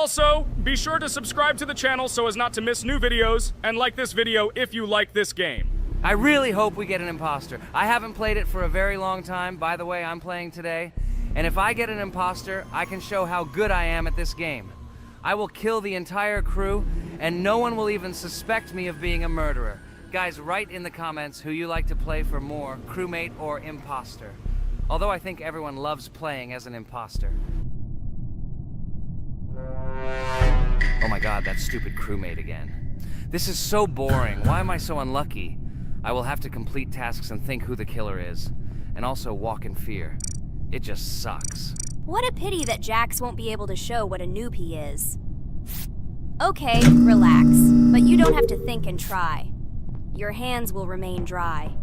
Also, be sure to subscribe to the channel so as not to miss new videos, and like this video if you like this game. I really hope we get an imposter. I haven't played it for a very long time. By the way, I'm playing today. And if I get an imposter, I can show how good I am at this game. I will kill the entire crew, and no one will even suspect me of being a murderer. Guys, write in the comments who you like to play for more, crewmate or imposter. Although I think everyone loves playing as an imposter. Oh my god, that stupid crewmate again. This is so boring. Why am I so unlucky? I will have to complete tasks and think who the killer is, and also walk in fear. It just sucks. What a pity that Jax won't be able to show what a noob he is. Okay, relax, but you don't have to think and try. Your hands will remain dry.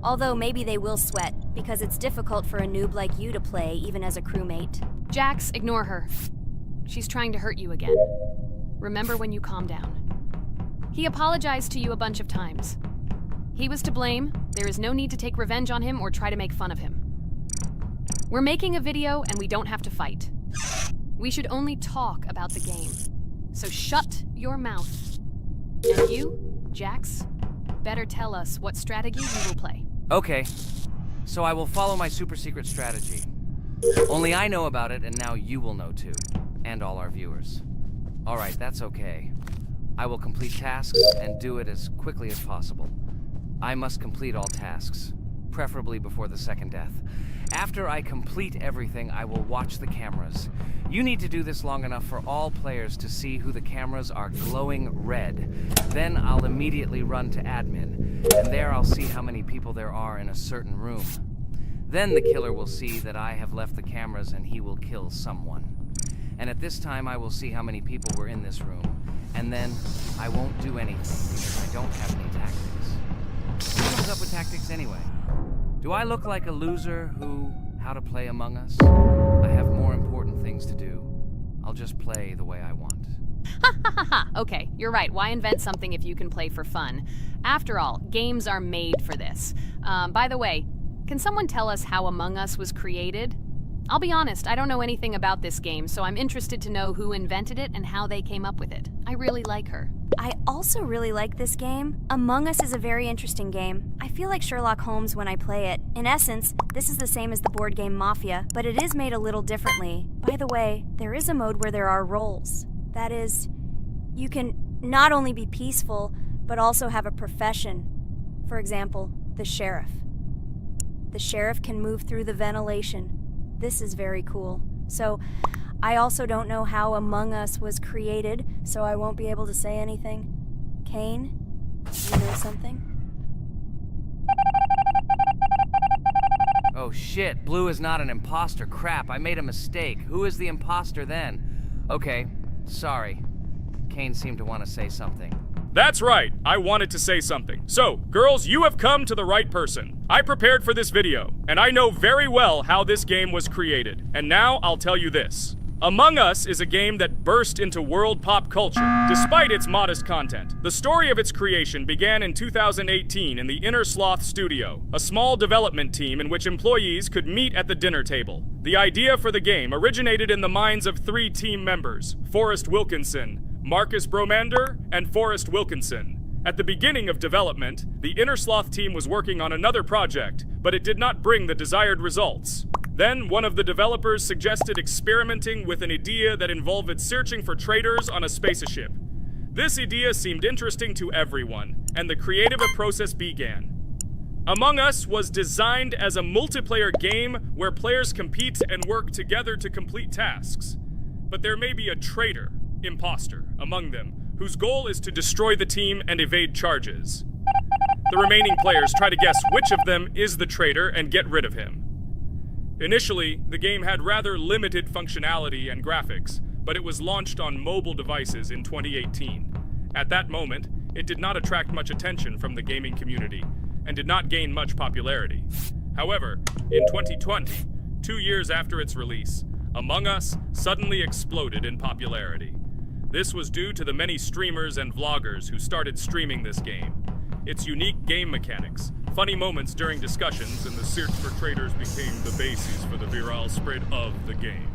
Although maybe they will sweat, because it's difficult for a noob like you to play, even as a crewmate. Jax, ignore her. She's trying to hurt you again. Remember when you calm down. He apologized to you a bunch of times. He was to blame. There is no need to take revenge on him or try to make fun of him. We're making a video and we don't have to fight. We should only talk about the game. So shut your mouth. And you, Jax, better tell us what strategy you will play. Okay, so I will follow my super secret strategy. Only I know about it, and now you will know too. And all our viewers. Alright, that's okay. I will complete tasks and do it as quickly as possible. I must complete all tasks, preferably before the second death. After I complete everything, I will watch the cameras. You need to do this long enough for all players to see who the cameras are glowing red. Then I'll immediately run to admin, and there I'll see how many people there are in a certain room. Then the killer will see that I have left the cameras and he will kill someone. And at this time I will see how many people were in this room. And then I won't do anything because I don't have any tactics. Who comes up with tactics anyway? Do I look like a loser who, how to play Among Us? I have more important things to do. I'll just play the way I want. Ha ha ha ha! Okay, you're right. Why invent something if you can play for fun? After all, games are made for this. By the way, can someone tell us how Among Us was created? I'll be honest, I don't know anything about this game, so I'm interested to know who invented it and how they came up with it. I really like her. I also really like this game. Among Us is a very interesting game. I feel like Sherlock Holmes when I play it. In essence, this is the same as the board game Mafia, but it is made a little differently. By the way, there is a mode where there are roles. That is, you can not only be peaceful, but also have a profession. For example, the sheriff. The sheriff can move through the ventilation. This is very cool. So, I also don't know how Among Us was created, so I won't be able to say anything. Kane, you know something? Oh shit, Blue is not an imposter. Crap, I made a mistake. Who is the imposter then? Okay, sorry. Kane seemed to want to say something. That's right, I wanted to say something. So, girls, you have come to the right person. I prepared for this video, and I know very well how this game was created. And now I'll tell you this. Among Us is a game that burst into world pop culture, despite its modest content. The story of its creation began in 2018 in the Inner Sloth Studio, a small development team in which employees could meet at the dinner table. The idea for the game originated in the minds of 3 team members, Forrest Wilkinson, Marcus Bromander, and Forrest Wilkinson. At the beginning of development, the Inner Sloth team was working on another project, but it did not bring the desired results. Then, one of the developers suggested experimenting with an idea that involved searching for traitors on a spaceship. This idea seemed interesting to everyone, and the creative process began. Among Us was designed as a multiplayer game where players compete and work together to complete tasks. But there may be a traitor, imposter, among them, whose goal is to destroy the team and evade charges. The remaining players try to guess which of them is the traitor and get rid of him. Initially, the game had rather limited functionality and graphics, but it was launched on mobile devices in 2018. At that moment, it did not attract much attention from the gaming community, and did not gain much popularity. However, in 2020, 2 years after its release, Among Us suddenly exploded in popularity. This was due to the many streamers and vloggers who started streaming this game. Its unique game mechanics, funny moments during discussions, and the search for traitors became the basis for the viral spread of the game.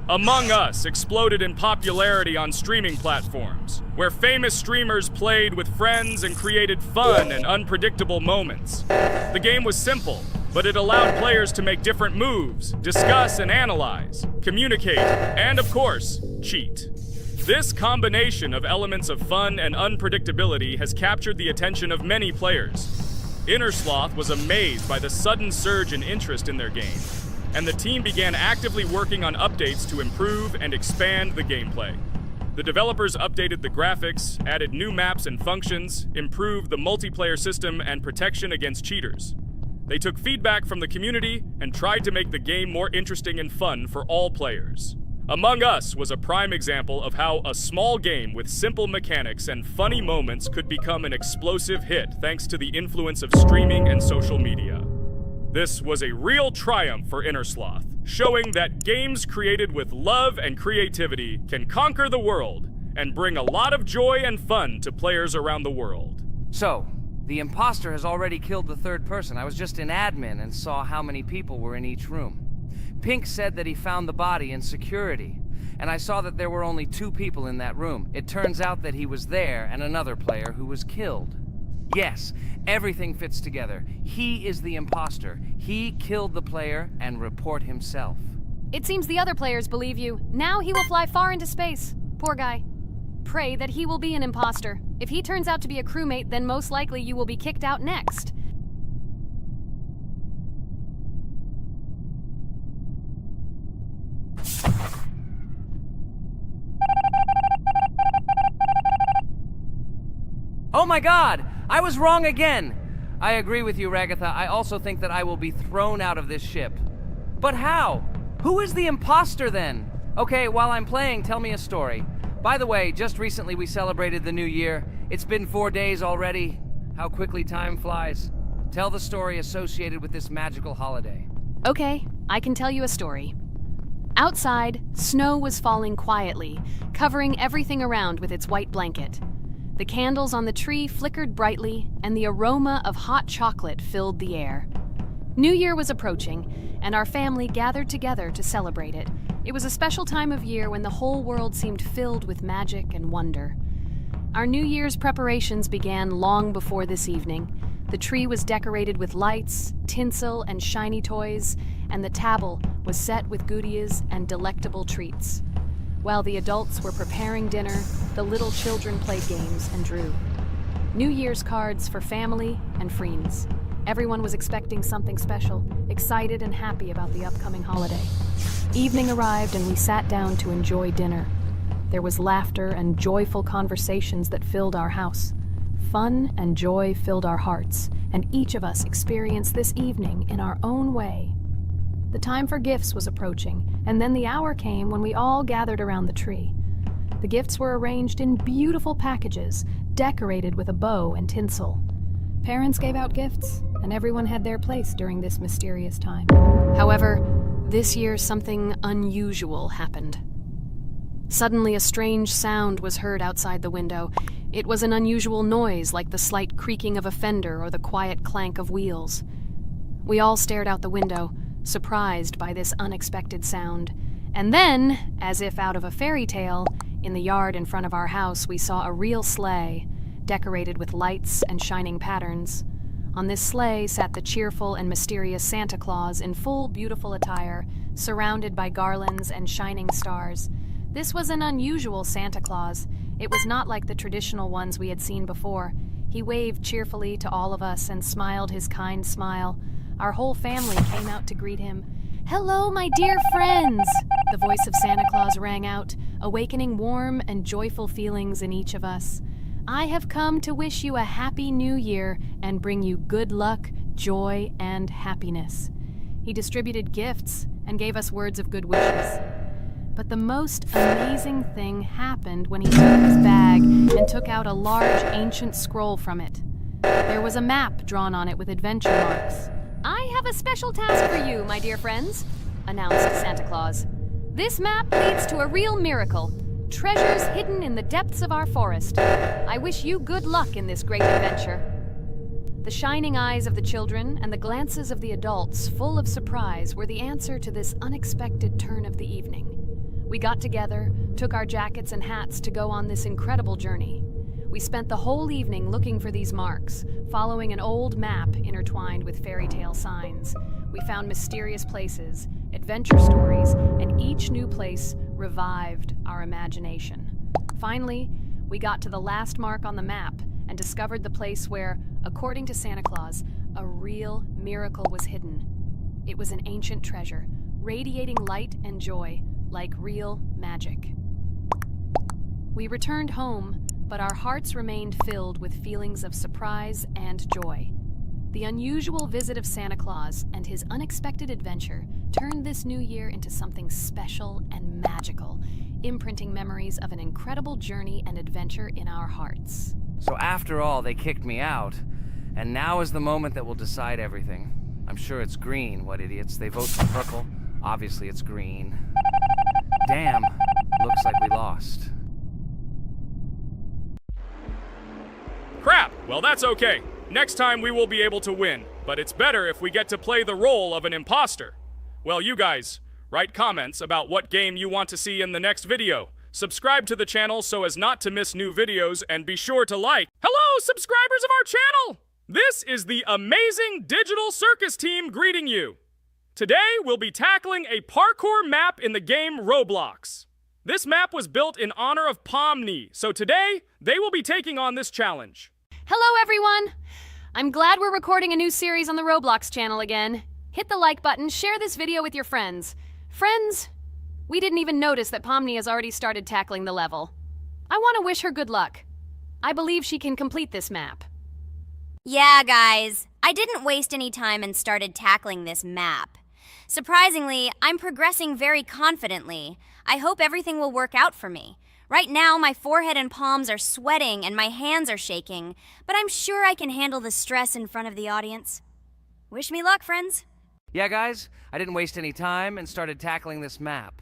Among Us exploded in popularity on streaming platforms, where famous streamers played with friends and created fun and unpredictable moments. The game was simple, but it allowed players to make different moves, discuss and analyze, communicate, and of course, cheat. This combination of elements of fun and unpredictability has captured the attention of many players. Innersloth was amazed by the sudden surge in interest in their game, and the team began actively working on updates to improve and expand the gameplay. The developers updated the graphics, added new maps and functions, improved the multiplayer system and protection against cheaters. They took feedback from the community and tried to make the game more interesting and fun for all players. Among Us was a prime example of how a small game with simple mechanics and funny moments could become an explosive hit thanks to the influence of streaming and social media. This was a real triumph for Innersloth, showing that games created with love and creativity can conquer the world and bring a lot of joy and fun to players around the world. So, the imposter has already killed the third person. I was just in admin and saw how many people were in each room. Pink said that he found the body in security, and I saw that there were only 2 people in that room. It turns out that he was there and another player who was killed. Yes, everything fits together. He is the imposter. He killed the player and report himself. It seems the other players believe you. Now he will fly far into space. Poor guy. Pray that he will be an imposter. If he turns out to be a crewmate, then most likely you will be kicked out next. Oh my god! I was wrong again! I agree with you, Ragatha. I also think that I will be thrown out of this ship. But how? Who is the imposter then? Okay, while I'm playing, tell me a story. By the way, just recently we celebrated the new year. It's been 4 days already. How quickly time flies. Tell the story associated with this magical holiday. Okay, I can tell you a story. Outside, snow was falling quietly, covering everything around with its white blanket. The candles on the tree flickered brightly, and the aroma of hot chocolate filled the air. New Year was approaching, and our family gathered together to celebrate it. It was a special time of year when the whole world seemed filled with magic and wonder. Our New Year's preparations began long before this evening. The tree was decorated with lights, tinsel, and shiny toys, and the table was set with goodies and delectable treats. While the adults were preparing dinner, the little children played games and drew. New Year's cards for family and friends. Everyone was expecting something special, excited and happy about the upcoming holiday. Evening arrived and we sat down to enjoy dinner. There was laughter and joyful conversations that filled our house. Fun and joy filled our hearts, and each of us experienced this evening in our own way. The time for gifts was approaching, and then the hour came when we all gathered around the tree. The gifts were arranged in beautiful packages, decorated with a bow and tinsel. Parents gave out gifts, and everyone had their place during this mysterious time. However, this year something unusual happened. Suddenly a strange sound was heard outside the window. It was an unusual noise, like the slight creaking of a fender or the quiet clank of wheels. We all stared out the window, surprised by this unexpected sound. And then, as if out of a fairy tale, in the yard in front of our house we saw a real sleigh, decorated with lights and shining patterns. On this sleigh sat the cheerful and mysterious Santa Claus in full beautiful attire, surrounded by garlands and shining stars. This was an unusual Santa Claus. It was not like the traditional ones we had seen before. He waved cheerfully to all of us and smiled his kind smile. Our whole family came out to greet him. "Hello, my dear friends!" The voice of Santa Claus rang out, awakening warm and joyful feelings in each of us. "I have come to wish you a happy new year and bring you good luck, joy, and happiness." He distributed gifts and gave us words of good wishes. But the most amazing thing happened when he took his bag and took out a large ancient scroll from it. There was a map drawn on it with adventure marks. "I have a special task for you, my dear friends," announced Santa Claus. "This map leads to a real miracle. Treasures hidden in the depths of our forest. I wish you good luck in this great adventure." The shining eyes of the children and the glances of the adults, full of surprise, were the answer to this unexpected turn of the evening. We got together, took our jackets and hats to go on this incredible journey. We spent the whole evening looking for these marks, following an old map intertwined with fairy tale signs. We found mysterious places, adventure stories, and each new place revived our imagination. Finally, we got to the last mark on the map and discovered the place where, according to Santa Claus, a real miracle was hidden. It was an ancient treasure, radiating light and joy like real magic. We returned home, but our hearts remained filled with feelings of surprise and joy. The unusual visit of Santa Claus and his unexpected adventure turned this new year into something special and magical, imprinting memories of an incredible journey and adventure in our hearts. So after all, they kicked me out, and now is the moment that will decide everything. I'm sure it's green, what idiots. They vote for purple. Obviously it's green. Damn, looks like we lost. Crap! Well, that's okay. Next time we will be able to win, but it's better if we get to play the role of an imposter. Well, you guys, write comments about what game you want to see in the next video. Subscribe to the channel so as not to miss new videos, and be sure to like. Hello, subscribers of our channel! This is the amazing Digital Circus team greeting you. Today, we'll be tackling a parkour map in the game Roblox. This map was built in honor of Pomni, so today, they will be taking on this challenge. Hello, everyone! I'm glad we're recording a new series on the Roblox channel again. Hit the like button, share this video with your friends. Friends, we didn't even notice that Pomni has already started tackling the level. I want to wish her good luck. I believe she can complete this map. Yeah, guys, I didn't waste any time and started tackling this map. Surprisingly, I'm progressing very confidently. I hope everything will work out for me. Right now, my forehead and palms are sweating and my hands are shaking, but I'm sure I can handle the stress in front of the audience. Wish me luck, friends. Yeah, guys, I didn't waste any time and started tackling this map.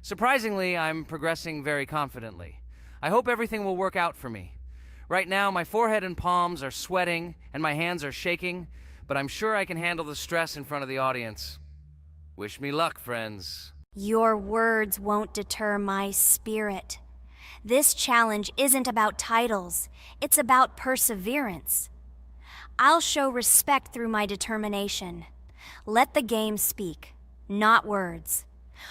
Surprisingly, I'm progressing very confidently. I hope everything will work out for me. Right now, my forehead and palms are sweating and my hands are shaking, but I'm sure I can handle the stress in front of the audience. Wish me luck, friends. Your words won't deter my spirit. This challenge isn't about titles. It's about perseverance. I'll show respect through my determination. Let the game speak, not words.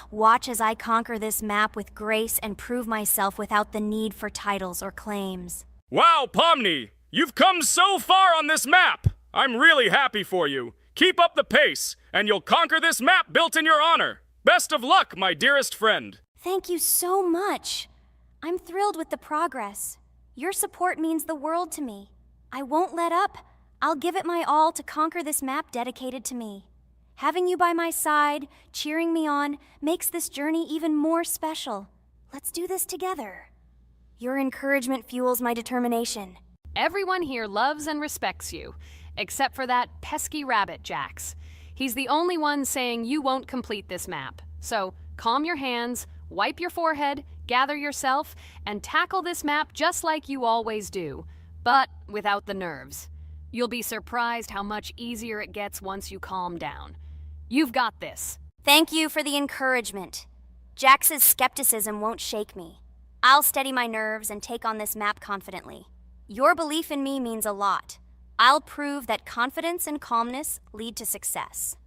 Watch as I conquer this map with grace and prove myself without the need for titles or claims. Wow, Pomni! You've come so far on this map! I'm really happy for you. Keep up the pace, and you'll conquer this map built in your honor. Best of luck, my dearest friend. Thank you so much. I'm thrilled with the progress. Your support means the world to me. I won't let up. I'll give it my all to conquer this map dedicated to me. Having you by my side, cheering me on, makes this journey even more special. Let's do this together. Your encouragement fuels my determination. Everyone here loves and respects you, except for that pesky rabbit, Jax. He's the only one saying you won't complete this map. So, calm your hands, wipe your forehead, gather yourself, and tackle this map just like you always do, but without the nerves. You'll be surprised how much easier it gets once you calm down. You've got this. Thank you for the encouragement. Jax's skepticism won't shake me. I'll steady my nerves and take on this map confidently. Your belief in me means a lot. I'll prove that confidence and calmness lead to success.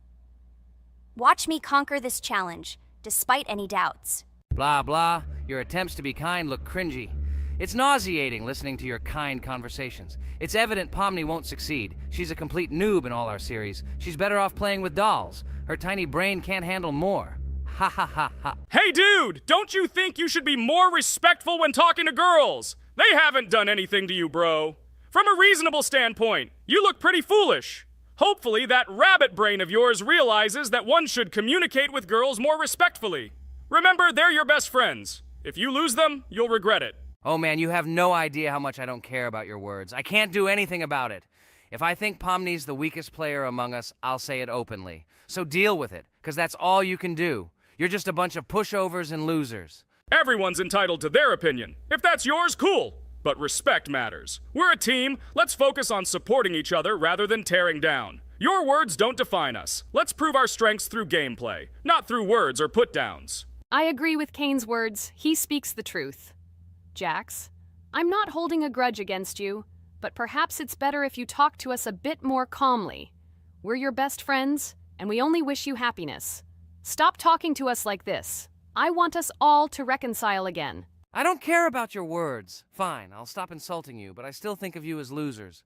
Watch me conquer this challenge, despite any doubts. Blah, blah. Your attempts to be kind look cringy. It's nauseating listening to your kind conversations. It's evident Pomni won't succeed. She's a complete noob in all our series. She's better off playing with dolls. Her tiny brain can't handle more. Ha ha ha ha. Hey dude, don't you think you should be more respectful when talking to girls? They haven't done anything to you, bro. From a reasonable standpoint, you look pretty foolish. Hopefully that rabbit brain of yours realizes that one should communicate with girls more respectfully. Remember, they're your best friends. If you lose them, you'll regret it. Oh man, you have no idea how much I don't care about your words. I can't do anything about it. If I think Pomni's the weakest player among us, I'll say it openly. So deal with it, because that's all you can do. You're just a bunch of pushovers and losers. Everyone's entitled to their opinion. If that's yours, cool. But respect matters. We're a team. Let's focus on supporting each other rather than tearing down. Your words don't define us. Let's prove our strengths through gameplay, not through words or put-downs. I agree with Kane's words. He speaks the truth. Jax, I'm not holding a grudge against you, but perhaps it's better if you talk to us a bit more calmly. We're your best friends, and we only wish you happiness. Stop talking to us like this. I want us all to reconcile again. I don't care about your words. Fine, I'll stop insulting you, but I still think of you as losers.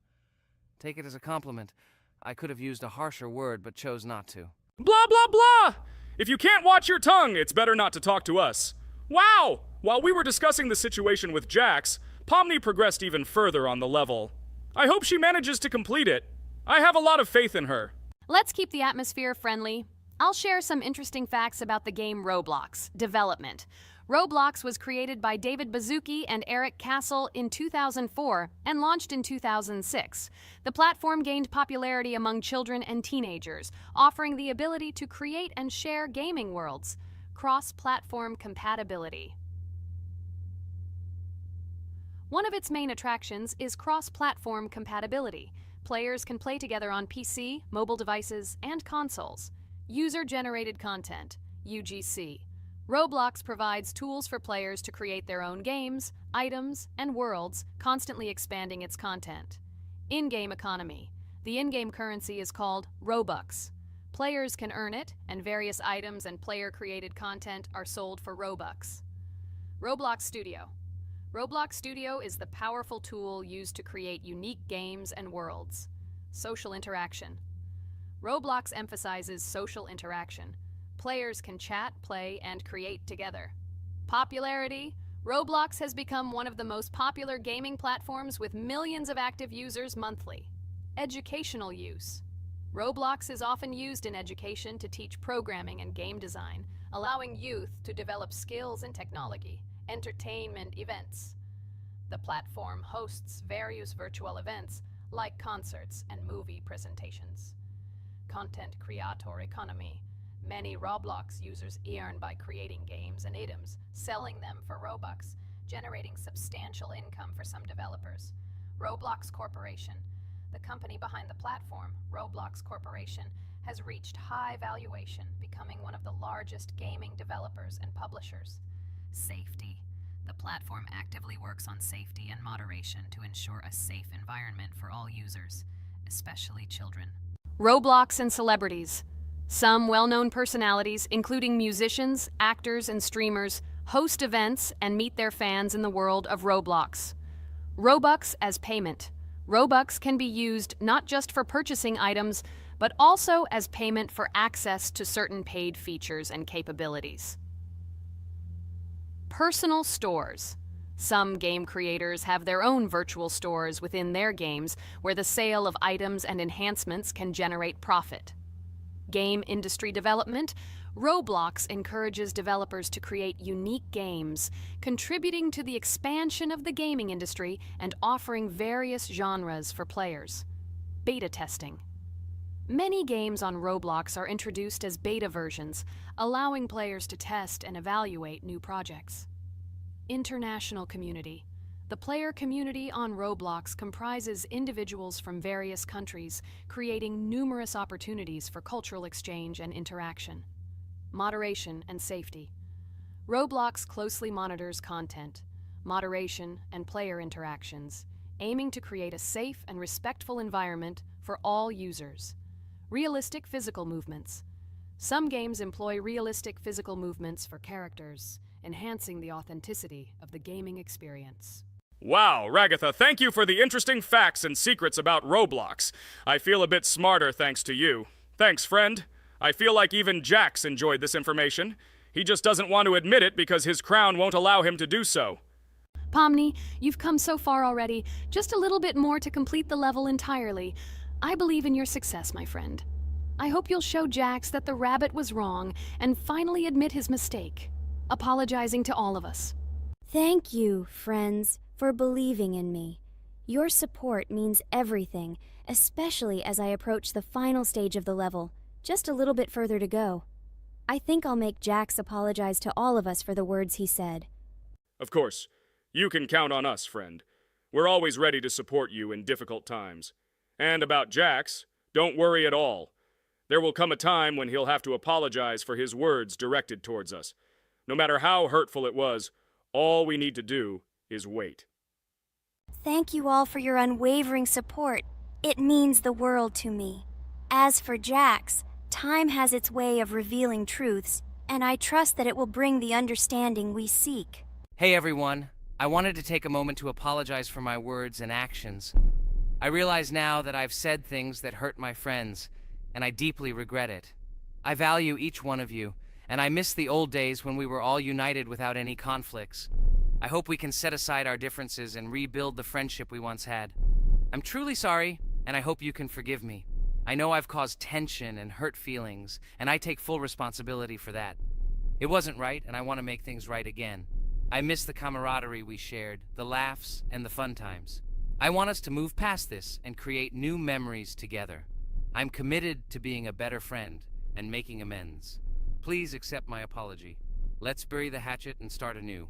Take it as a compliment. I could have used a harsher word, but chose not to. Blah, blah, blah! If you can't watch your tongue, it's better not to talk to us. Wow! While we were discussing the situation with Jax, Pomni progressed even further on the level. I hope she manages to complete it. I have a lot of faith in her. Let's keep the atmosphere friendly. I'll share some interesting facts about the game Roblox. Development. Roblox was created by David Baszucki and Eric Castle in 2004 and launched in 2006. The platform gained popularity among children and teenagers, offering the ability to create and share gaming worlds. Cross-platform compatibility. One of its main attractions is cross-platform compatibility. Players can play together on PC, mobile devices, and consoles. User-generated content, UGC. Roblox provides tools for players to create their own games, items, and worlds, constantly expanding its content. In-game economy. The in-game currency is called Robux. Players can earn it, and various items and player-created content are sold for Robux. Roblox Studio. Roblox Studio is the powerful tool used to create unique games and worlds. Social interaction. Roblox emphasizes social interaction. Players can chat, play, and create together. Popularity. Roblox has become one of the most popular gaming platforms with millions of active users monthly. Educational use. Roblox is often used in education to teach programming and game design, allowing youth to develop skills in technology. Entertainment events. The platform hosts various virtual events like concerts and movie presentations. Content creator economy. Many Roblox users earn by creating games and items, selling them for Robux, generating substantial income for some developers. Roblox Corporation. The company behind the platform, Roblox Corporation, has reached high valuation, becoming one of the largest gaming developers and publishers. Safety. The platform actively works on safety and moderation to ensure a safe environment for all users, especially children. Roblox and celebrities. Some well-known personalities, including musicians, actors, and streamers, host events and meet their fans in the world of Roblox. Robux as payment. Robux can be used not just for purchasing items, but also as payment for access to certain paid features and capabilities. Personal stores. Some game creators have their own virtual stores within their games where the sale of items and enhancements can generate profit. Game industry development. Roblox encourages developers to create unique games, contributing to the expansion of the gaming industry and offering various genres for players. Beta testing. Many games on Roblox are introduced as beta versions, allowing players to test and evaluate new projects. International community. The player community on Roblox comprises individuals from various countries, creating numerous opportunities for cultural exchange and interaction. Moderation and safety. Roblox closely monitors content, moderation, and player interactions, aiming to create a safe and respectful environment for all users. Realistic physical movements. Some games employ realistic physical movements for characters, enhancing the authenticity of the gaming experience. Wow, Ragatha, thank you for the interesting facts and secrets about Roblox. I feel a bit smarter thanks to you. Thanks, friend. I feel like even Jax enjoyed this information. He just doesn't want to admit it because his crown won't allow him to do so. Pomni, you've come so far already. Just a little bit more to complete the level entirely. I believe in your success, my friend. I hope you'll show Jax that the rabbit was wrong and finally admit his mistake, apologizing to all of us. Thank you, friends, for believing in me. Your support means everything, especially as I approach the final stage of the level, just a little bit further to go. I think I'll make Jax apologize to all of us for the words he said. Of course. You can count on us, friend. We're always ready to support you in difficult times. And about Jax, don't worry at all. There will come a time when he'll have to apologize for his words directed towards us. No matter how hurtful it was, all we need to do is wait. Thank you all for your unwavering support. It means the world to me. As for Jax, time has its way of revealing truths, and I trust that it will bring the understanding we seek. Hey everyone, I wanted to take a moment to apologize for my words and actions. I realize now that I've said things that hurt my friends, and I deeply regret it. I value each one of you, and I miss the old days when we were all united without any conflicts. I hope we can set aside our differences and rebuild the friendship we once had. I'm truly sorry, and I hope you can forgive me. I know I've caused tension and hurt feelings, and I take full responsibility for that. It wasn't right, and I want to make things right again. I miss the camaraderie we shared, the laughs, and the fun times. I want us to move past this and create new memories together. I'm committed to being a better friend and making amends. Please accept my apology. Let's bury the hatchet and start anew.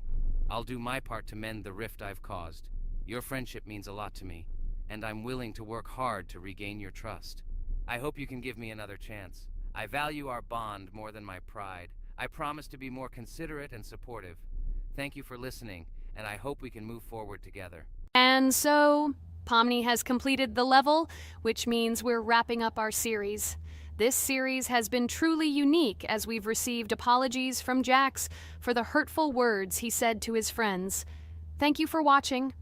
I'll do my part to mend the rift I've caused. Your friendship means a lot to me, and I'm willing to work hard to regain your trust. I hope you can give me another chance. I value our bond more than my pride. I promise to be more considerate and supportive. Thank you for listening, and I hope we can move forward together. And so, Pomni has completed the level, which means we're wrapping up our series. This series has been truly unique as we've received apologies from Jax for the hurtful words he said to his friends. Thank you for watching.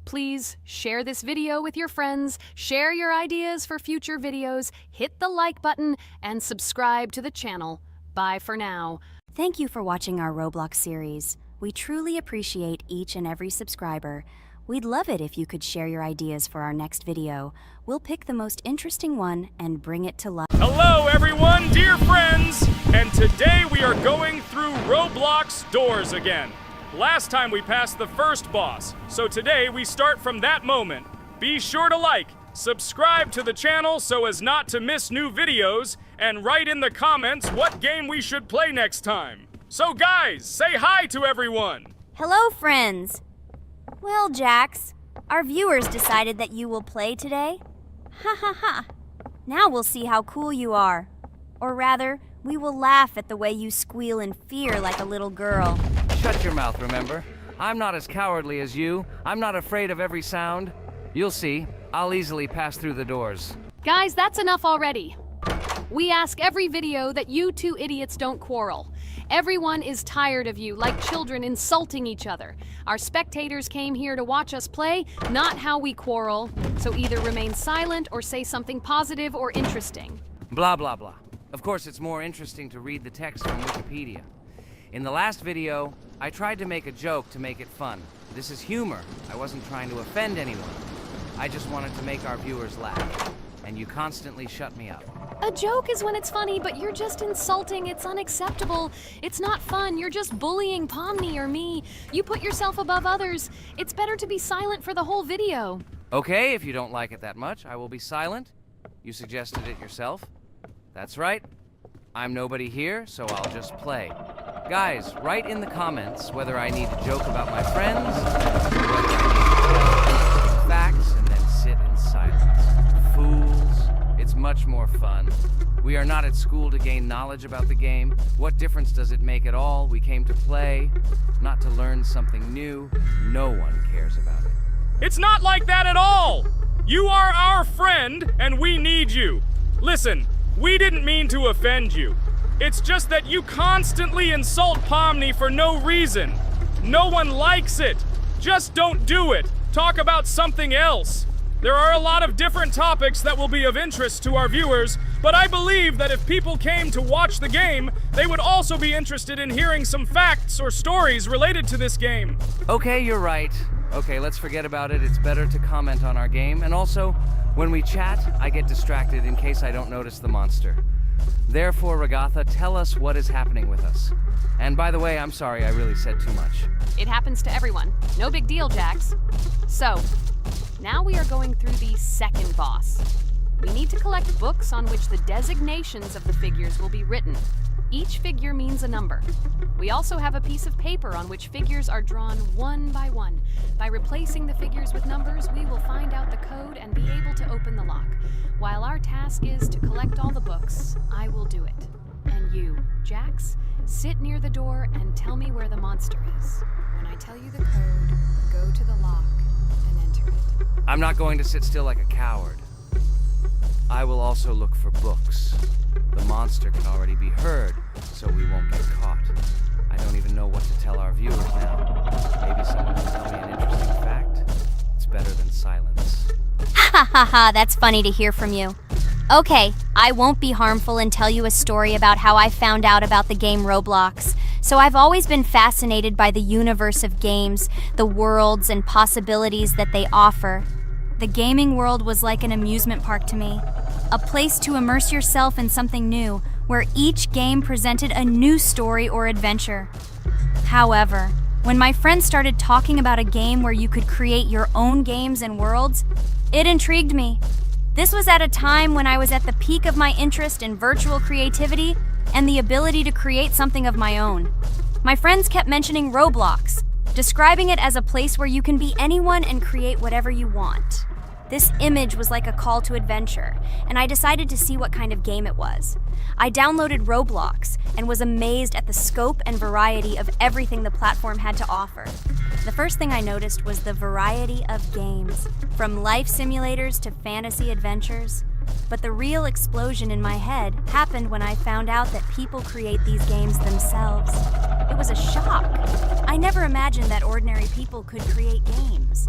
Please share this video with your friends, share your ideas for future videos, hit the like button, and subscribe to the channel. Bye for now. Thank you for watching our Roblox series. We truly appreciate each and every subscriber. We'd love it if you could share your ideas for our next video. We'll pick the most interesting one and bring it to life. Hello everyone, dear friends! And today we are going through Roblox doors again. Last time we passed the first boss, so today we start from that moment. Be sure to like, subscribe to the channel so as not to miss new videos, and write in the comments what game we should play next time. So guys, say hi to everyone! Hello, friends! Well, Jax, our viewers decided that you will play today. Ha ha ha. Now we'll see how cool you are. Or rather, we will laugh at the way you squeal in fear like a little girl. Shut your mouth, remember? I'm not as cowardly as you. I'm not afraid of every sound. You'll see. I'll easily pass through the doors. Guys, that's enough already. We ask every video that you two idiots don't quarrel. Everyone is tired of you, like children insulting each other. Our spectators came here to watch us play, not how we quarrel. So either remain silent or say something positive or interesting. Blah, blah, blah. Of course, it's more interesting to read the text from Wikipedia. In the last video, I tried to make a joke to make it fun. This is humor. I wasn't trying to offend anyone. I just wanted to make our viewers laugh. And you constantly shut me up. A joke is when it's funny, but you're just insulting. It's unacceptable. It's not fun. You're just bullying Pomni or me. You put yourself above others. It's better to be silent for the whole video. Okay, if you don't like it that much, I will be silent. You suggested it yourself. That's right. I'm nobody here, so I'll just play. Guys, write in the comments whether I need to joke about my friends, or whether I need to facts and then sit in silence. Fools. It's much more fun. We are not at school to gain knowledge about the game. What difference does it make at all? We came to play, not to learn something new. No one cares about it. It's not like that at all! You are our friend, and we need you. Listen, we didn't mean to offend you. It's just that you constantly insult Pomni for no reason. No one likes it. Just don't do it. Talk about something else. There are a lot of different topics that will be of interest to our viewers, but I believe that if people came to watch the game, they would also be interested in hearing some facts or stories related to this game. Okay, you're right. Okay, let's forget about it. It's better to comment on our game. And also, when we chat, I get distracted in case I don't notice the monster. Therefore, Ragatha, tell us what is happening with us. And by the way, I'm sorry I really said too much. It happens to everyone. No big deal, Jax. So, now we are going through the second boss. We need to collect books on which the designations of the figures will be written. Each figure means a number. We also have a piece of paper on which figures are drawn one by one. By replacing the figures with numbers, we will find out the code and be able to open the lock. While our task is to collect all the books, I will do it. And you, Jax, sit near the door and tell me where the monster is. When I tell you the code, go to the lock and enter it. I'm not going to sit still like a coward. I will also look for books. The monster can already be heard, so we won't get caught. I don't even know what to tell our viewers now. Maybe someone can tell me an interesting fact? It's better than silence. Ha ha ha, that's funny to hear from you. Okay, I won't be harmful and tell you a story about how I found out about the game Roblox. So I've always been fascinated by the universe of games, the worlds and possibilities that they offer. The gaming world was like an amusement park to me, a place to immerse yourself in something new, where each game presented a new story or adventure. However, when my friends started talking about a game where you could create your own games and worlds, it intrigued me. This was at a time when I was at the peak of my interest in virtual creativity and the ability to create something of my own. My friends kept mentioning Roblox, describing it as a place where you can be anyone and create whatever you want. This image was like a call to adventure, and I decided to see what kind of game it was. I downloaded Roblox and was amazed at the scope and variety of everything the platform had to offer. The first thing I noticed was the variety of games, from life simulators to fantasy adventures. But the real explosion in my head happened when I found out that people create these games themselves. It was a shock. I never imagined that ordinary people could create games.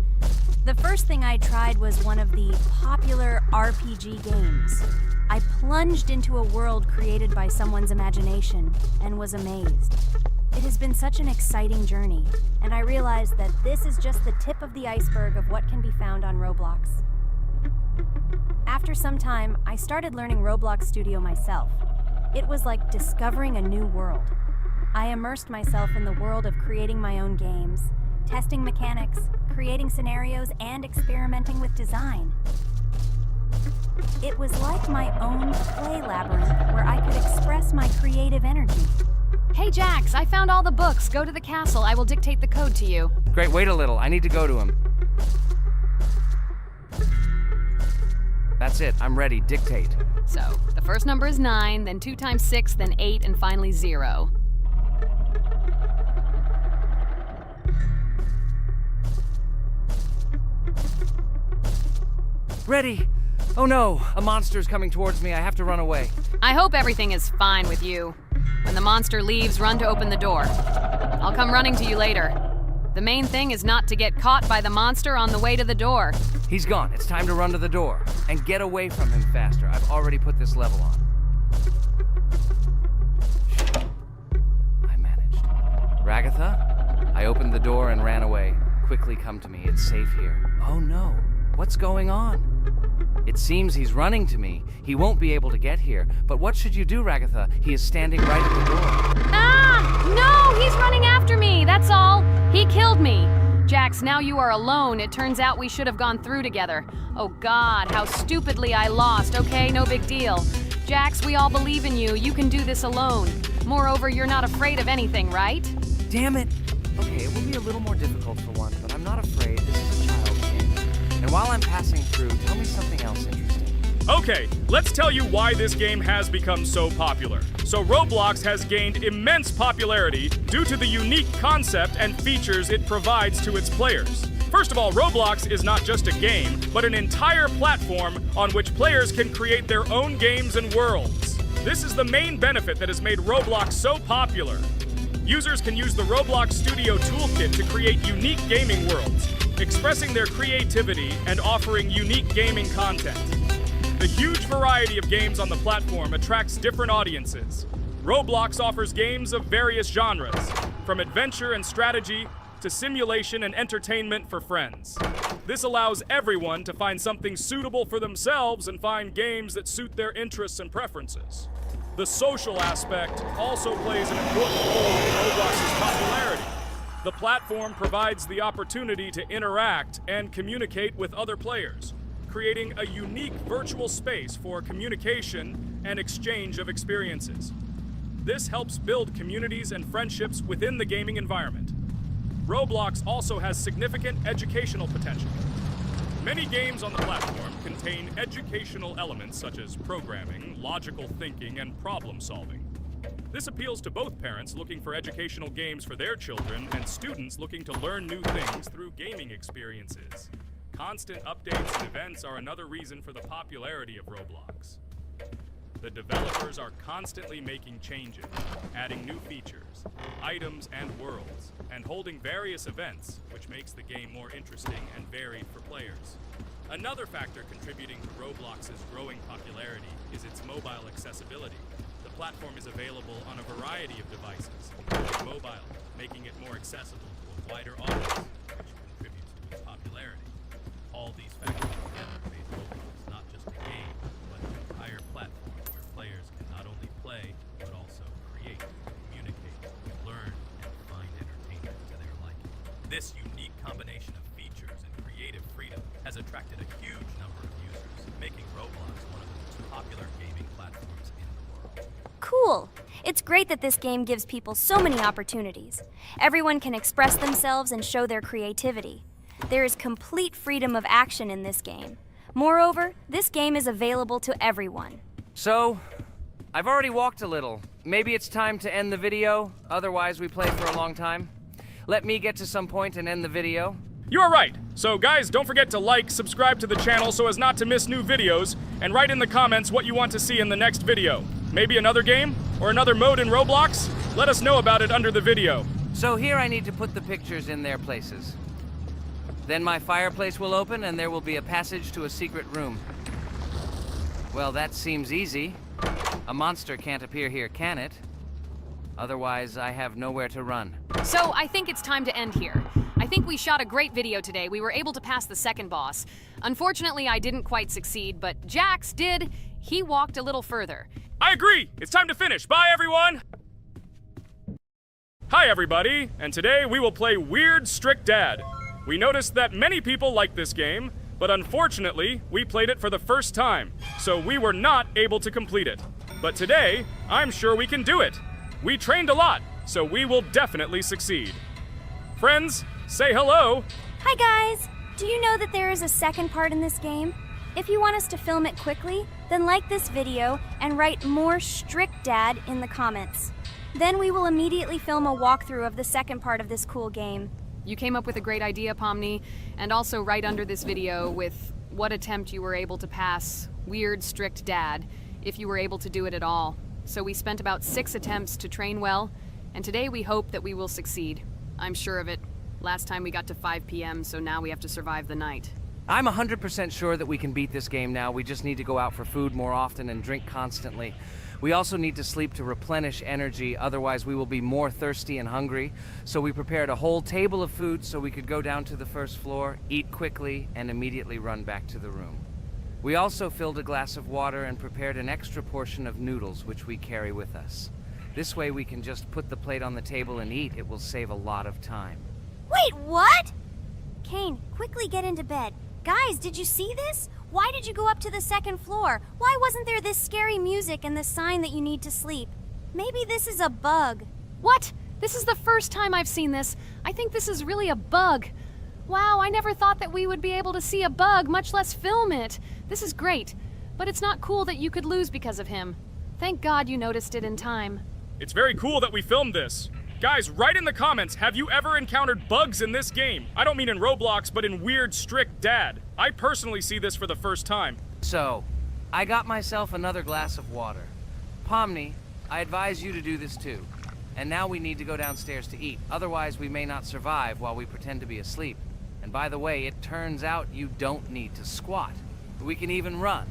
The first thing I tried was one of the popular RPG games. I plunged into a world created by someone's imagination and was amazed. It has been such an exciting journey, and I realized that this is just the tip of the iceberg of what can be found on Roblox. After some time, I started learning Roblox Studio myself. It was like discovering a new world. I immersed myself in the world of creating my own games, testing mechanics, creating scenarios, and experimenting with design. It was like my own play labyrinth where I could express my creative energy. Hey, Jax, I found all the books. Go to the castle. I will dictate the code to you. Great, wait a little. I need to go to him. That's it. I'm ready. Dictate. So, the first number is 9, then 2 times 6, then 8, and finally 0. Ready! Oh no! A monster's coming towards me. I have to run away. I hope everything is fine with you. When the monster leaves, run to open the door. I'll come running to you later. The main thing is not to get caught by the monster on the way to the door. He's gone. It's time to run to the door. And get away from him faster. I've already put this level on. I managed. Ragatha? I opened the door and ran away. Quickly come to me. It's safe here. Oh no. What's going on? It seems he's running to me. He won't be able to get here. But what should you do, Ragatha? He is standing right at the door. Ah! No! He's running after me! That's all! He killed me! Jax, now you are alone. It turns out we should have gone through together. Oh God, how stupidly I lost. Okay, no big deal. Jax, we all believe in you. You can do this alone. Moreover, you're not afraid of anything, right? Damn it! Okay, it will be a little more difficult for one, but I'm not afraid. This is a child's game. And while I'm passing through, tell me something else interesting. Okay, let's tell you why this game has become so popular. So Roblox has gained immense popularity due to the unique concept and features it provides to its players. First of all, Roblox is not just a game, but an entire platform on which players can create their own games and worlds. This is the main benefit that has made Roblox so popular. Users can use the Roblox Studio toolkit to create unique gaming worlds, expressing their creativity and offering unique gaming content. The huge variety of games on the platform attracts different audiences. Roblox offers games of various genres, from adventure and strategy to simulation and entertainment for friends. This allows everyone to find something suitable for themselves and find games that suit their interests and preferences. The social aspect also plays an important role in Roblox's popularity. The platform provides the opportunity to interact and communicate with other players, creating a unique virtual space for communication and exchange of experiences. This helps build communities and friendships within the gaming environment. Roblox also has significant educational potential. Many games on the platform contain educational elements such as programming, logical thinking, and problem solving. This appeals to both parents looking for educational games for their children and students looking to learn new things through gaming experiences. Constant updates and events are another reason for the popularity of Roblox. The developers are constantly making changes, adding new features, items, and worlds, and holding various events, which makes the game more interesting and varied for players. Another factor contributing to Roblox's growing popularity is its mobile accessibility. The platform is available on a variety of devices, including mobile, making it more accessible to a wider audience, which contributes to its popularity. All these factors together made Roblox not just a game, but an entire platform where players can not only play, but also create, communicate, learn, and find entertainment to their liking. This unique combination of features and creative freedom has attracted a huge number of users, making Roblox one of the most popular gaming platforms in the world. Cool! It's great that this game gives people so many opportunities. Everyone can express themselves and show their creativity. There is complete freedom of action in this game. Moreover, this game is available to everyone. So, I've already walked a little. Maybe it's time to end the video, otherwise we play for a long time. Let me get to some point and end the video. You are right. So guys, don't forget to like, subscribe to the channel so as not to miss new videos, and write in the comments what you want to see in the next video. Maybe another game? Or another mode in Roblox? Let us know about it under the video. So here I need to put the pictures in their places. Then my fireplace will open and there will be a passage to a secret room. Well, that seems easy. A monster can't appear here, can it? Otherwise, I have nowhere to run. So I think it's time to end here. I think we shot a great video today. We were able to pass the second boss. Unfortunately, I didn't quite succeed, but Jax did. He walked a little further. I agree! It's time to finish. Bye, everyone! Hi, everybody, and today we will play Weird Strict Dad. We noticed that many people like this game, but unfortunately, we played it for the first time, so we were not able to complete it. But today, I'm sure we can do it. We trained a lot, so we will definitely succeed. Friends, say hello! Hi guys! Do you know that there is a second part in this game? If you want us to film it quickly, then like this video and write more Strict Dad in the comments. Then we will immediately film a walkthrough of the second part of this cool game. You came up with a great idea, Pomni, and also right under this video with what attempt you were able to pass Weird Strict Dad, if you were able to do it at all. So we spent about 6 attempts to train well, and today we hope that we will succeed. I'm sure of it. Last time we got to 5 p.m., so now we have to survive the night. I'm 100% sure that we can beat this game now. We just need to go out for food more often and drink constantly. We also need to sleep to replenish energy, otherwise we will be more thirsty and hungry. So we prepared a whole table of food so we could go down to the first floor, eat quickly, and immediately run back to the room. We also filled a glass of water and prepared an extra portion of noodles, which we carry with us. This way we can just put the plate on the table and eat. It will save a lot of time. Wait, what? Kane, quickly get into bed. Guys, did you see this? Why did you go up to the second floor? Why wasn't there this scary music and the sign that you need to sleep? Maybe this is a bug. What? This is the first time I've seen this. I think this is really a bug. Wow, I never thought that we would be able to see a bug, much less film it. This is great, but it's not cool that you could lose because of him. Thank God you noticed it in time. It's very cool that we filmed this. Guys, write in the comments, have you ever encountered bugs in this game? I don't mean in Roblox, but in Weird Strict Dad. I personally see this for the first time. So, I got myself another glass of water. Pomni, I advise you to do this too. And now we need to go downstairs to eat. Otherwise, we may not survive while we pretend to be asleep. And by the way, it turns out you don't need to squat. We can even run.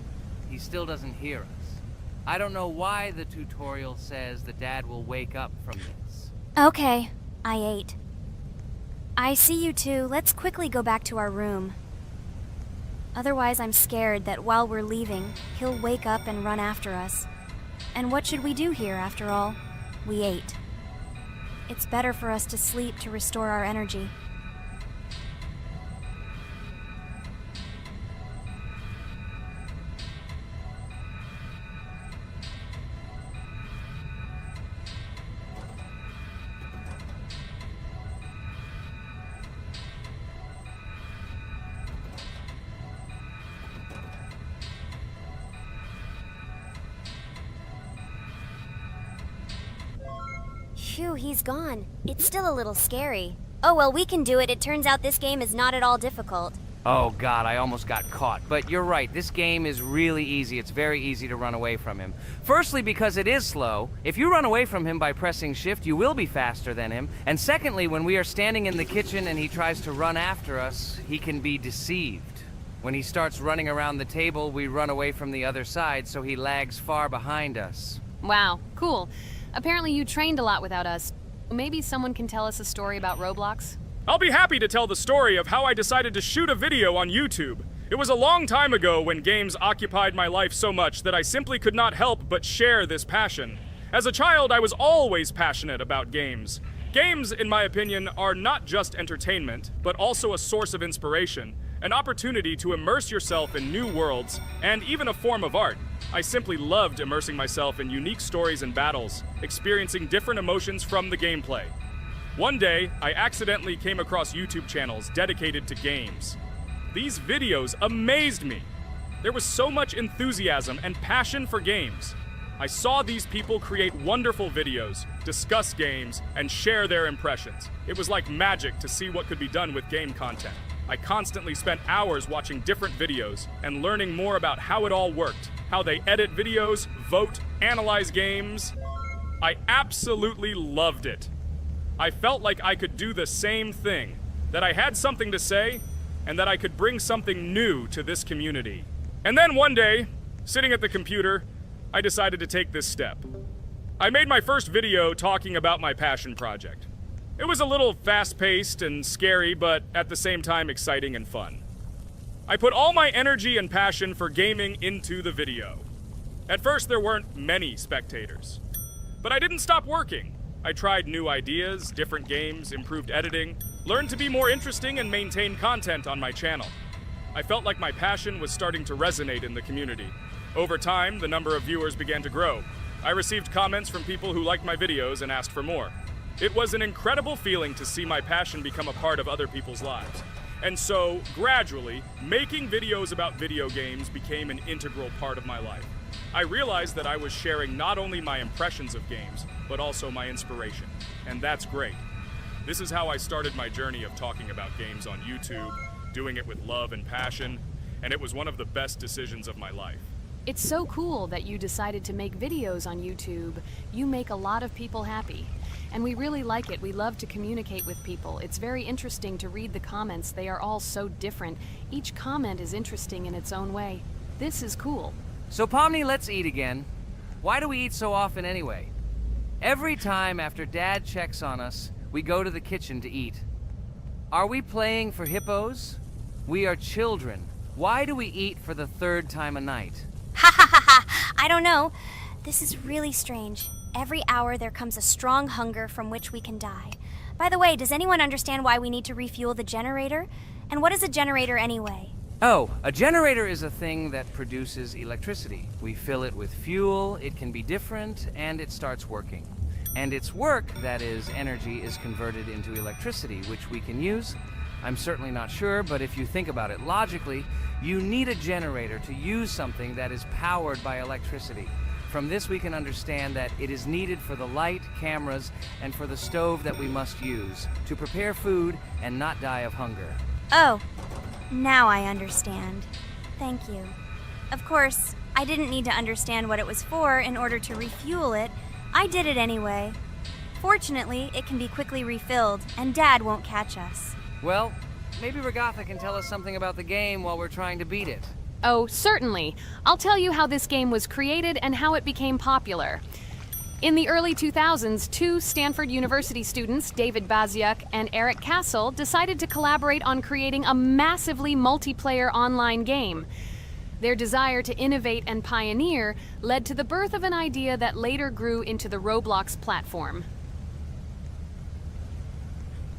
He still doesn't hear us. I don't know why the tutorial says that Dad will wake up from this. Okay, I ate. I see you two. Let's quickly go back to our room. Otherwise, I'm scared that while we're leaving, he'll wake up and run after us. And what should we do here, after all? We ate. It's better for us to sleep to restore our energy. too, he's gone. It's still a little scary. Oh, well, we can do it. It turns out this game is not at all difficult. Oh god, I almost got caught. But you're right, this game is really easy. It's very easy to run away from him. Firstly, because it is slow. If you run away from him by pressing shift, you will be faster than him. And secondly, when we are standing in the kitchen and he tries to run after us, he can be deceived. When he starts running around the table, we run away from the other side, so he lags far behind us. Wow, cool. Apparently you trained a lot without us. Maybe someone can tell us a story about Roblox? I'll be happy to tell the story of how I decided to shoot a video on YouTube. It was a long time ago when games occupied my life so much that I simply could not help but share this passion. As a child, I was always passionate about games. Games, in my opinion, are not just entertainment, but also a source of inspiration, an opportunity to immerse yourself in new worlds, and even a form of art. I simply loved immersing myself in unique stories and battles, experiencing different emotions from the gameplay. One day, I accidentally came across YouTube channels dedicated to games. These videos amazed me. There was so much enthusiasm and passion for games. I saw these people create wonderful videos, discuss games, and share their impressions. It was like magic to see what could be done with game content. I constantly spent hours watching different videos and learning more about how it all worked, how they edit videos, vote, analyze games. I absolutely loved it. I felt like I could do the same thing, that I had something to say, and that I could bring something new to this community. And then one day, sitting at the computer, I decided to take this step. I made my first video talking about my passion project. It was a little fast-paced and scary, but at the same time exciting and fun. I put all my energy and passion for gaming into the video. At first, there weren't many spectators, but I didn't stop working. I tried new ideas, different games, improved editing, learned to be more interesting, and maintain content on my channel. I felt like my passion was starting to resonate in the community. Over time, the number of viewers began to grow. I received comments from people who liked my videos and asked for more. It was an incredible feeling to see my passion become a part of other people's lives. And so, gradually, making videos about video games became an integral part of my life. I realized that I was sharing not only my impressions of games, but also my inspiration. And that's great. This is how I started my journey of talking about games on YouTube, doing it with love and passion, and it was one of the best decisions of my life. It's so cool that you decided to make videos on YouTube. You make a lot of people happy. And we really like it. We love to communicate with people. It's very interesting to read the comments. They are all so different. Each comment is interesting in its own way. This is cool. So Pomni, let's eat again. Why do we eat so often anyway? Every time after Dad checks on us, we go to the kitchen to eat. Are we playing for hippos? We are children. Why do we eat for the third time a night? Ha ha ha ha! I don't know. This is really strange. Every hour there comes a strong hunger from which we can die. By the way, does anyone understand why we need to refuel the generator? And what is a generator anyway? Oh, a generator is a thing that produces electricity. We fill it with fuel, it can be different, and it starts working. And its work, that is, energy, is converted into electricity, which we can use. I'm certainly not sure, but if you think about it logically, you need a generator to use something that is powered by electricity. From this we can understand that it is needed for the light, cameras, and for the stove that we must use, to prepare food and not die of hunger. Oh, now I understand. Thank you. Of course, I didn't need to understand what it was for in order to refuel it. I did it anyway. Fortunately, it can be quickly refilled, and Dad won't catch us. Well, maybe Regatha can tell us something about the game while we're trying to beat it. Oh, certainly. I'll tell you how this game was created and how it became popular. In the early 2000s, two Stanford University students, David Baziuk and Eric Castle, decided to collaborate on creating a massively multiplayer online game. Their desire to innovate and pioneer led to the birth of an idea that later grew into the Roblox platform.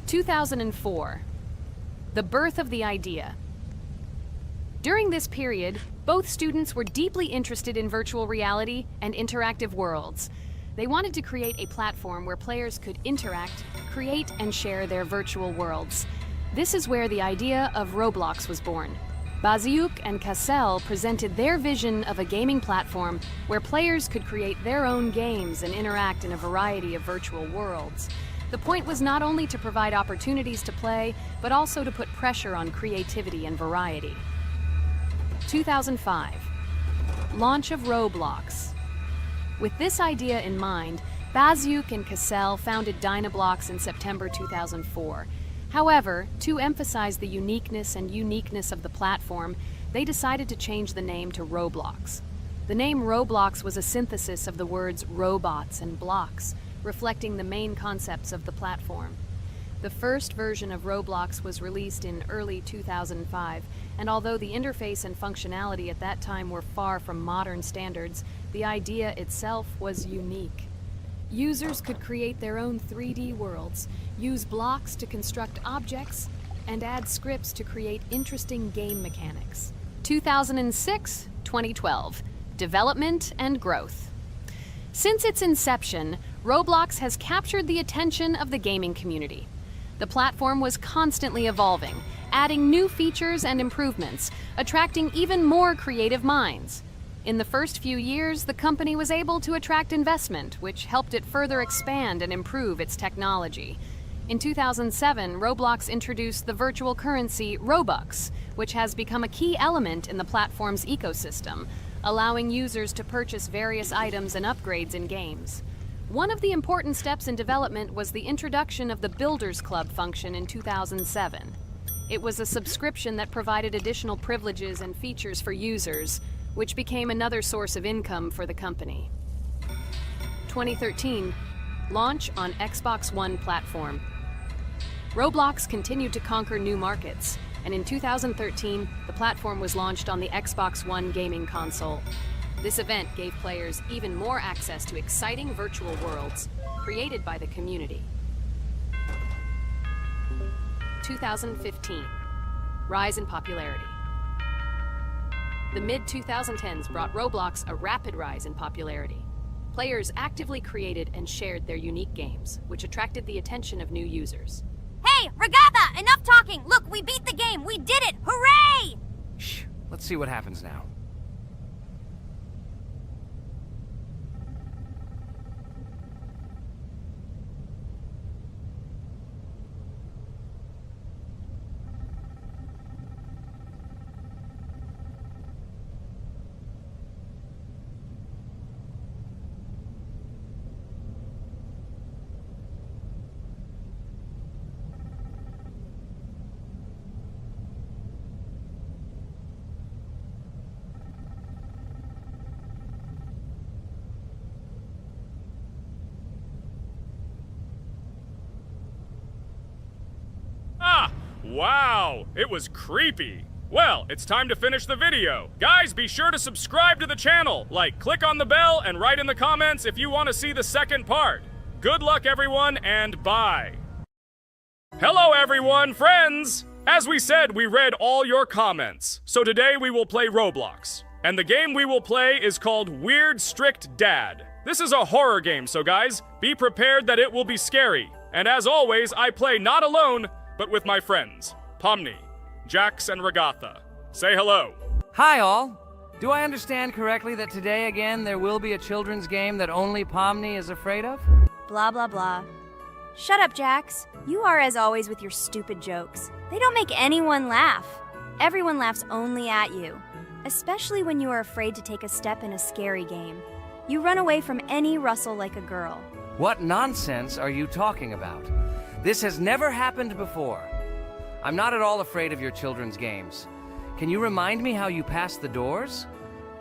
2004. The birth of the idea. During this period, both students were deeply interested in virtual reality and interactive worlds. They wanted to create a platform where players could interact, create, and share their virtual worlds. This is where the idea of Roblox was born. Baziuk and Cassell presented their vision of a gaming platform where players could create their own games and interact in a variety of virtual worlds. The point was not only to provide opportunities to play, but also to put pressure on creativity and variety. 2005. Launch of Roblox. With this idea in mind, Baziuk and Cassell founded Dynablox in September 2004. However, to emphasize the uniqueness of the platform, they decided to change the name to Roblox. The name Roblox was a synthesis of the words robots and blocks, reflecting the main concepts of the platform. The first version of Roblox was released in early 2005, and although the interface and functionality at that time were far from modern standards, the idea itself was unique. Users could create their own 3D worlds, use blocks to construct objects, and add scripts to create interesting game mechanics. 2006-2012. Development and growth. Since its inception, Roblox has captured the attention of the gaming community. The platform was constantly evolving, adding new features and improvements, attracting even more creative minds. In the first few years, the company was able to attract investment, which helped it further expand and improve its technology. In 2007, Roblox introduced the virtual currency Robux, which has become a key element in the platform's ecosystem, allowing users to purchase various items and upgrades in games. One of the important steps in development was the introduction of the Builders Club function in 2007. It was a subscription that provided additional privileges and features for users, which became another source of income for the company. 2013, launch on Xbox One platform. Roblox continued to conquer new markets, and in 2013, the platform was launched on the Xbox One gaming console. This event gave players even more access to exciting virtual worlds created by the community. 2015, rise in popularity. The mid-2010s brought Roblox a rapid rise in popularity. Players actively created and shared their unique games, which attracted the attention of new users. Hey, Regatha, enough talking! Look, we beat the game! We did it! Hooray! Shh, let's see what happens now. Wow, it was creepy. Well, it's time to finish the video. Guys, be sure to subscribe to the channel. Click on the bell and write in the comments if you want to see the second part. Good luck, everyone, and bye. Hello, everyone, friends! As we said, we read all your comments. So today we will play Roblox. And the game we will play is called Weird Strict Dad. This is a horror game, so guys, be prepared that it will be scary. And as always, I play not alone, but with my friends, Pomni, Jax, and Regatha. Say hello. Hi, all. Do I understand correctly that today again there will be a children's game that only Pomni is afraid of? Blah, blah, blah. Shut up, Jax. You are as always with your stupid jokes. They don't make anyone laugh. Everyone laughs only at you, especially when you are afraid to take a step in a scary game. You run away from any rustle like a girl. What nonsense are you talking about? This has never happened before. I'm not at all afraid of your children's games. Can you remind me how you passed the doors?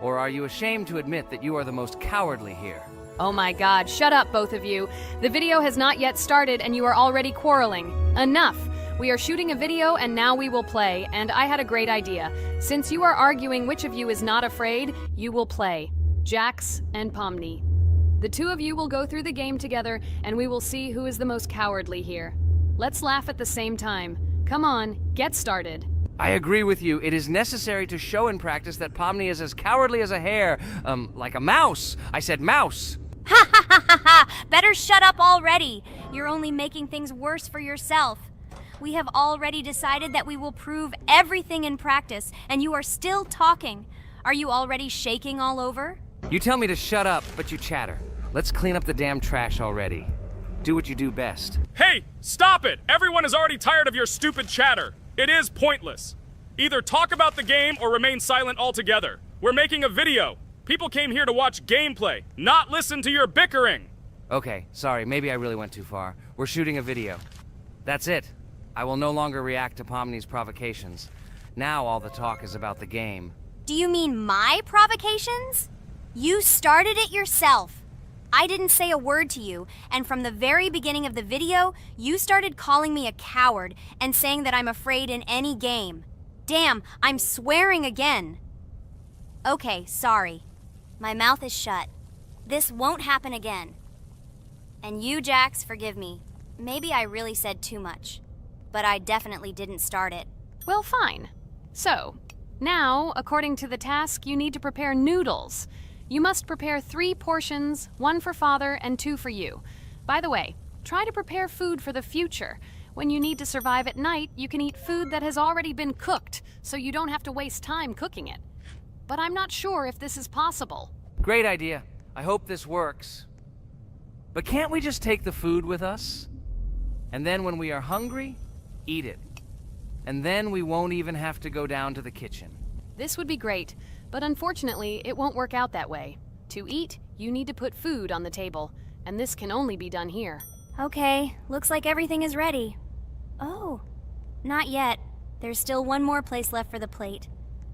Or are you ashamed to admit that you are the most cowardly here? Oh my god, shut up, both of you. The video has not yet started and you are already quarreling. Enough! We are shooting a video and now we will play, and I had a great idea. Since you are arguing which of you is not afraid, you will play. Jax and Pomni. The two of you will go through the game together, and we will see who is the most cowardly here. Let's laugh at the same time. Come on, get started. I agree with you. It is necessary to show in practice that Pomni is as cowardly as a hare. Like a mouse. I said mouse. Ha ha ha ha ha! Better shut up already. You're only making things worse for yourself. We have already decided that we will prove everything in practice, and you are still talking. Are you already shaking all over? You tell me to shut up, but you chatter. Let's clean up the damn trash already. Do what you do best. Hey, stop it! Everyone is already tired of your stupid chatter. It is pointless. Either talk about the game or remain silent altogether. We're making a video. People came here to watch gameplay, not listen to your bickering. Okay, sorry, maybe I really went too far. We're shooting a video. That's it. I will no longer react to Pomni's provocations. Now all the talk is about the game. Do you mean my provocations? You started it yourself. I didn't say a word to you, and from the very beginning of the video, you started calling me a coward and saying that I'm afraid in any game. Damn, I'm swearing again. Okay, sorry. My mouth is shut. This won't happen again. And you, Jax, forgive me. Maybe I really said too much, but I definitely didn't start it. Well, fine. So, now, according to the task, you need to prepare noodles. You must prepare 3 portions, 1 for Father and 2 for you. By the way, try to prepare food for the future. When you need to survive at night, you can eat food that has already been cooked, so you don't have to waste time cooking it. But I'm not sure if this is possible. Great idea. I hope this works. But can't we just take the food with us? And then when we are hungry, eat it. And then we won't even have to go down to the kitchen. This would be great, but unfortunately, it won't work out that way. To eat, you need to put food on the table, and this can only be done here. Okay, looks like everything is ready. Oh, not yet. There's still one more place left for the plate.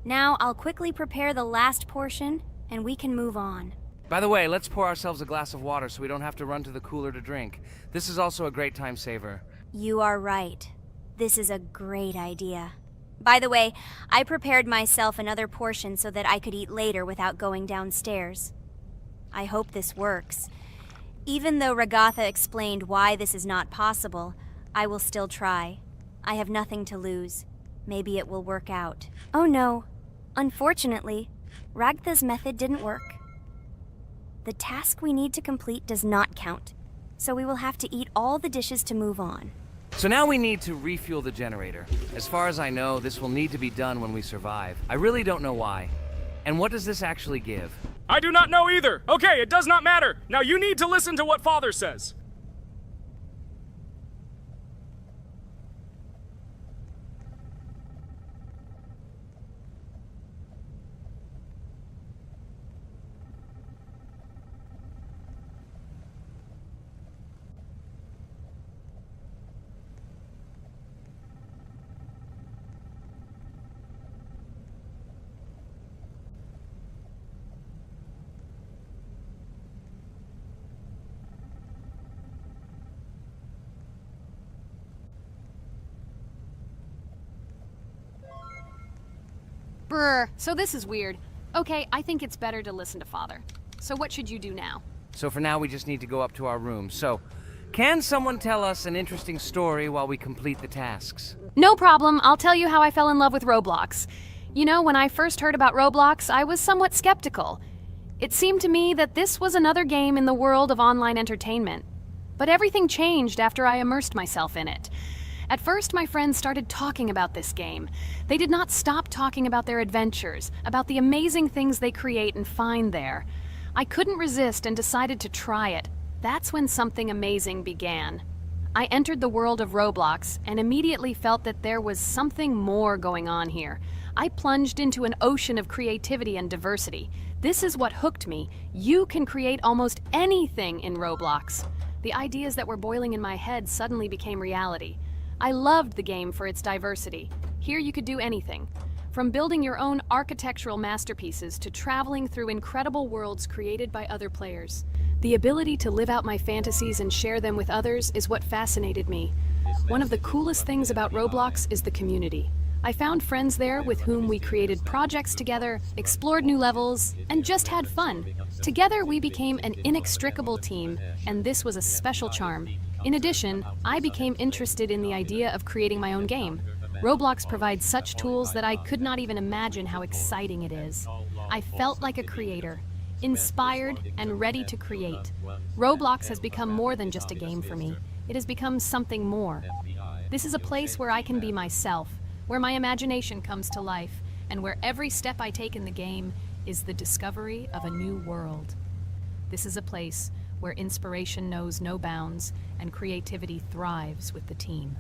Now I'll quickly prepare the last portion, and we can move on. By the way, let's pour ourselves a glass of water so we don't have to run to the cooler to drink. This is also a great time saver. You are right. This is a great idea. By the way, I prepared myself another portion so that I could eat later without going downstairs. I hope this works. Even though Ragatha explained why this is not possible, I will still try. I have nothing to lose. Maybe it will work out. Oh no. Unfortunately, Ragatha's method didn't work. The task we need to complete does not count, so we will have to eat all the dishes to move on. So now we need to refuel the generator. As far as I know, this will need to be done when we survive. I really don't know why. And what does this actually give? I do not know either. Okay, it does not matter. Now you need to listen to what Father says. Brr, so this is weird. Okay, I think it's better to listen to Father. So what should you do now? So for now, we just need to go up to our room. So, can someone tell us an interesting story while we complete the tasks? No problem, I'll tell you how I fell in love with Roblox. You know, when I first heard about Roblox, I was somewhat skeptical. It seemed to me that this was another game in the world of online entertainment. But everything changed after I immersed myself in it. At first, my friends started talking about this game. They did not stop talking about their adventures, about the amazing things they create and find there. I couldn't resist and decided to try it. That's when something amazing began. I entered the world of Roblox and immediately felt that there was something more going on here. I plunged into an ocean of creativity and diversity. This is what hooked me. You can create almost anything in Roblox. The ideas that were boiling in my head suddenly became reality. I loved the game for its diversity. Here you could do anything. From building your own architectural masterpieces to traveling through incredible worlds created by other players. The ability to live out my fantasies and share them with others is what fascinated me. One of the coolest things about Roblox is the community. I found friends there with whom we created projects together, explored new levels, and just had fun. Together we became an inextricable team, and this was a special charm. In addition, I became interested in the idea of creating my own game. Roblox provides such tools that I could not even imagine how exciting it is. I felt like a creator, inspired and ready to create. Roblox has become more than just a game for me. It has become something more. This is a place where I can be myself, where my imagination comes to life, and where every step I take in the game is the discovery of a new world. This is a place where inspiration knows no bounds and creativity thrives with the team.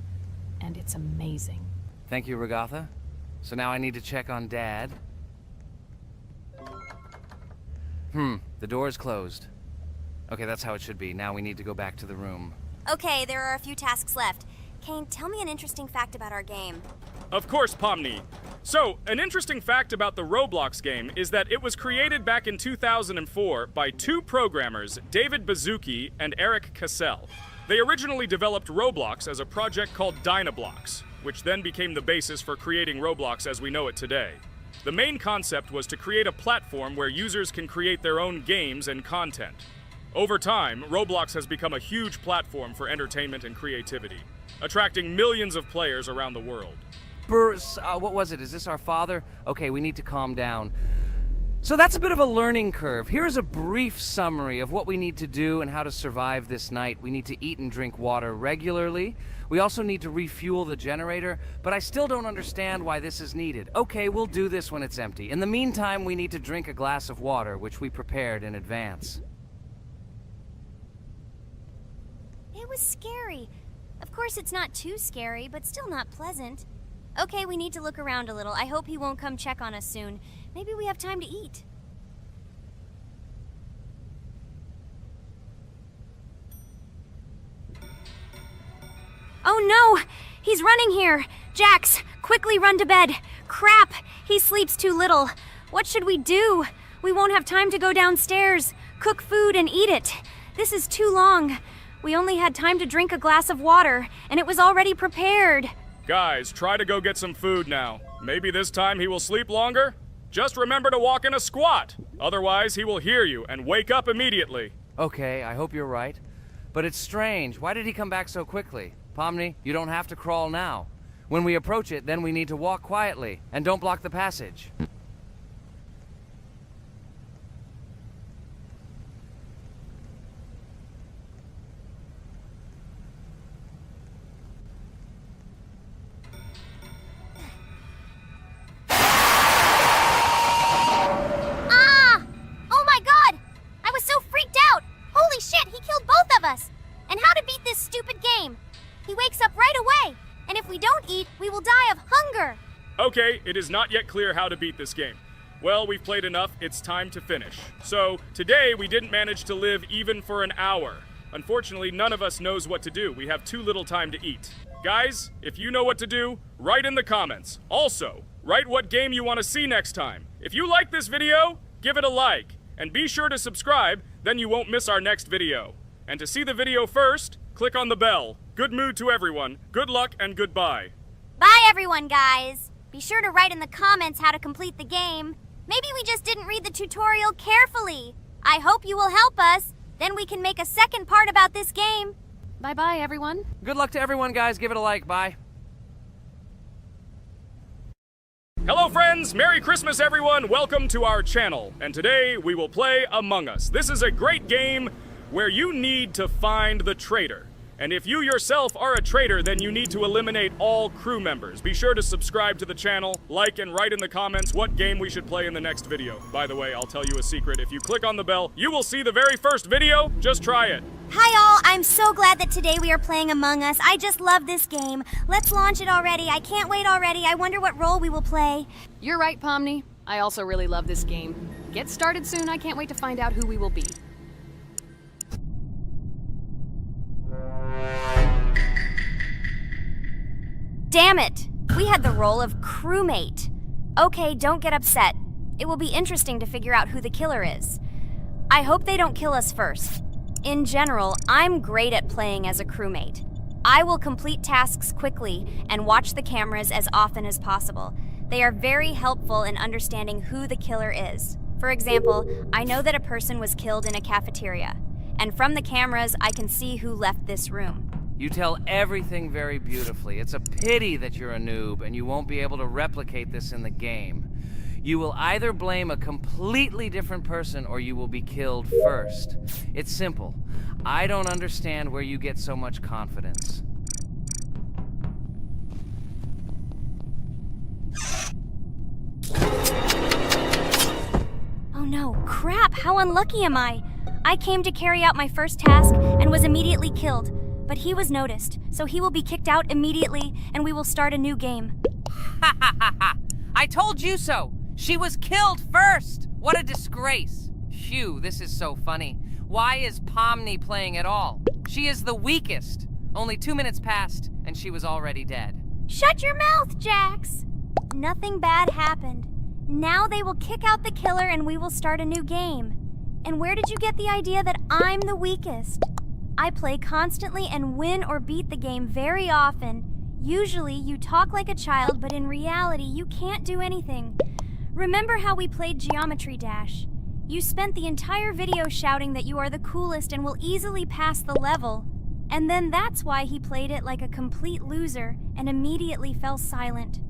And it's amazing. Thank you, Ragatha. So now I need to check on Dad. The door is closed. Okay, that's how it should be. Now we need to go back to the room. Okay, there are a few tasks left. Kane, tell me an interesting fact about our game. Of course, Pomni. So, an interesting fact about the Roblox game is that it was created back in 2004 by two programmers, David Baszucki and Eric Cassell. They originally developed Roblox as a project called Dynablocks, which then became the basis for creating Roblox as we know it today. The main concept was to create a platform where users can create their own games and content. Over time, Roblox has become a huge platform for entertainment and creativity, attracting millions of players around the world. What was it? Is this our father? Okay, we need to calm down. So that's a bit of a learning curve. Here's a brief summary of what we need to do and how to survive this night. We need to eat and drink water regularly. We also need to refuel the generator, but I still don't understand why this is needed. Okay, we'll do this when it's empty. In the meantime, we need to drink a glass of water, which we prepared in advance. It was scary. Of course, it's not too scary, but still not pleasant. Okay, we need to look around a little. I hope he won't come check on us soon. Maybe we have time to eat. Oh no! He's running here! Jax, quickly run to bed! Crap! He sleeps too little. What should we do? We won't have time to go downstairs, cook food, and eat it. This is too long. We only had time to drink a glass of water, and it was already prepared. Guys, try to go get some food now. Maybe this time he will sleep longer? Just remember to walk in a squat. Otherwise, he will hear you and wake up immediately. Okay, I hope you're right. But it's strange. Why did he come back so quickly? Pomni, you don't have to crawl now. When we approach it, then we need to walk quietly. And don't block the passage. And how to beat this stupid game. He wakes up right away, and if we don't eat, we will die of hunger. Okay, it is not yet clear how to beat this game. Well, we've played enough, it's time to finish. So, today we didn't manage to live even for an hour. Unfortunately, none of us knows what to do. We have too little time to eat. Guys, if you know what to do, write in the comments. Also, write what game you want to see next time. If you like this video, give it a like. And be sure to subscribe, then you won't miss our next video. And to see the video first, click on the bell. Good mood to everyone. Good luck and goodbye. Bye everyone, guys. Be sure to write in the comments how to complete the game. Maybe we just didn't read the tutorial carefully. I hope you will help us. Then we can make a second part about this game. Bye-bye, everyone. Good luck to everyone, guys. Give it a like. Bye. Hello friends, Merry Christmas everyone. Welcome to our channel. And today we will play Among Us. This is a great game where you need to find the traitor. And if you yourself are a traitor, then you need to eliminate all crew members. Be sure to subscribe to the channel, like and write in the comments what game we should play in the next video. By the way, I'll tell you a secret. If you click on the bell, you will see the very first video. Just try it. Hi all, I'm so glad that today we are playing Among Us. I just love this game. Let's launch it already. I can't wait already. I wonder what role we will play. You're right, Pomni. I also really love this game. Get started soon. I can't wait to find out who we will be. Damn it! We had the role of crewmate. Okay, don't get upset. It will be interesting to figure out who the killer is. I hope they don't kill us first. In general, I'm great at playing as a crewmate. I will complete tasks quickly and watch the cameras as often as possible. They are very helpful in understanding who the killer is. For example, I know that a person was killed in a cafeteria, and from the cameras, I can see who left this room. You tell everything very beautifully. It's a pity that you're a noob and you won't be able to replicate this in the game. You will either blame a completely different person or you will be killed first. It's simple. I don't understand where you get so much confidence. no, crap, how unlucky am I? I came to carry out my first task and was immediately killed, but he was noticed, so he will be kicked out immediately and we will start a new game. Ha ha ha ha! I told you so! She was killed first! What a disgrace! Phew, this is so funny. Why is Pomni playing at all? She is the weakest. Only 2 minutes passed, and she was already dead. Shut your mouth, Jax! Nothing bad happened. Now they will kick out the killer and we will start a new game. And where did you get the idea that I'm the weakest? I play constantly and win or beat the game very often. Usually you talk like a child, but in reality you can't do anything. Remember how we played Geometry Dash? You spent the entire video shouting that you are the coolest and will easily pass the level. And then that's why he played it like a complete loser and immediately fell silent.